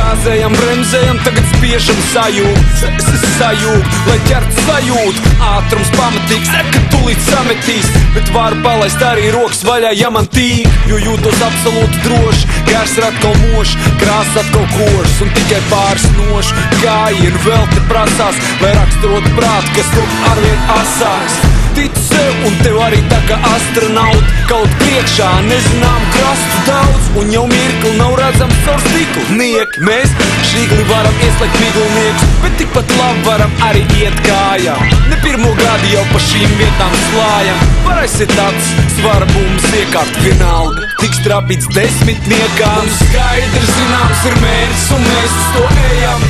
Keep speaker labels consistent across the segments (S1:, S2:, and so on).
S1: Gāzējam, bremzējam, tagad spiežam sajūt, lai ķertu sajūt. Ātrums pamatīgs, ka tulīt sametīs, bet varu palaist arī rokas vaļā, ja man tīk. Jo jūtos absolūti droši, gars ir atkal mošs, krāsas atkal košs un tikai pāris nošu. Gājienu vēl te prasās, lai raksturot prātu, kas tu arvien asāks. Ticu sev un tev arī tā kā astronaut, kaut priekšā nezinām krastu daudz, un jau mirkli nav redzams caur stiklu. Nieki, mēs šīgli varam ieslēgt miglniekus, bet tikpat labi varam arī iet kājām. Ne pirmo gadu jau pa šīm vietām slājam. Var aiziet acis, svara bumbas iekārt vienalga, tiks trapīts desmitniekā. Un skaidrs zināms ir mērķis, un mēs uz to ejam.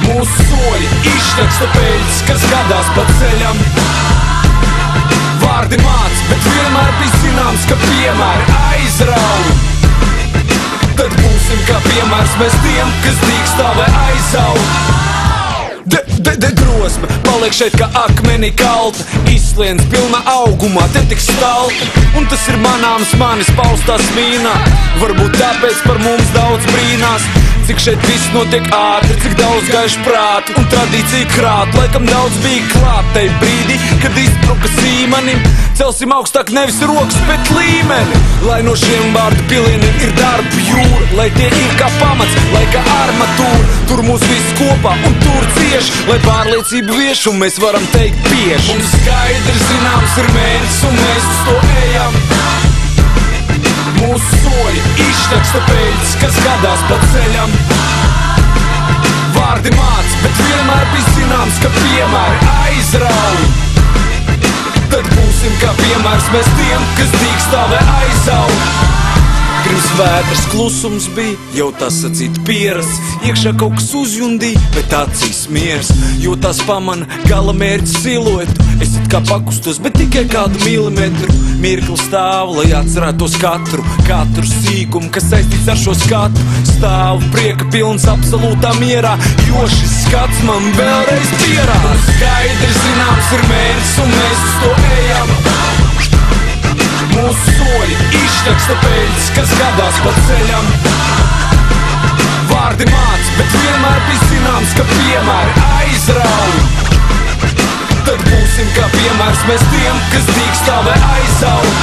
S1: Mūsu soļi izšķeksta peļķis, kas gadās pa ceļam. Vārdi māc, bet vienmēr bija zināms, ka piemēri aizrauj. Tad būsim kā piemērs mēs tiem, kas dīkstā vai aizaug. Drosme paliek šeit kā akmenī kalta, izsliens pilna augumā, te tik stalta. Un tas ir manāms manis paustās vīnā, varbūt tāpēc par mums daudz brīnās. Cik šeit viss notiek ātri, cik daudz gaišu prātu un tradīciju krāt. Laikam daudz bija klāt tai brīdī, kad izbruka sīmanim. Celsim augstāk nevis rokas, bet līmeni. Lai no šiem vārdu pilieniem ir darba jūra, lai tie ir kā pamats, lai kā armatūra. Tur mūs viss kopā un tur cieši, lai pārliecību vieš un mēs varam teikt bieži. Mums skaidrs zināms ir mērķis un mēs uz to ejam. Mūsu soļi izšķeksta peļķis, kas gadās pa ceļam. Vārdi māc, bet vienmēr bija zināms, ka piemēri aizrauj. Tad būsim kā piemērs mēs tiem, kas dīkstā vai aizaug. Pirms vētras klusums bija, jau tas sacīt pierasts. Iekšā kaut kas uzjundīja, bet acīs miers. Jo tās pamana gala mērķi siluetu. Es it kā pakustos, bet tikai kādu milimetru. Mirkli stāvu, lai atcerētos katru sīkumu, kas saistīts ar šo skatu. Stāvu prieka pilns absolūtā mierā, jo šis skats man vēlreiz pierāda. Skaidrs zināms ir mērķis un mēs uz to ejam. Mūsu soļi izšķeksta peļķis, kas gadās pa ceļam. Vārdi māc, bet vienmēr bija zināms, ka piemēri aizrauj. Tad būsim kā piemērs mēs tiem, kas dīkstā vai aizaug.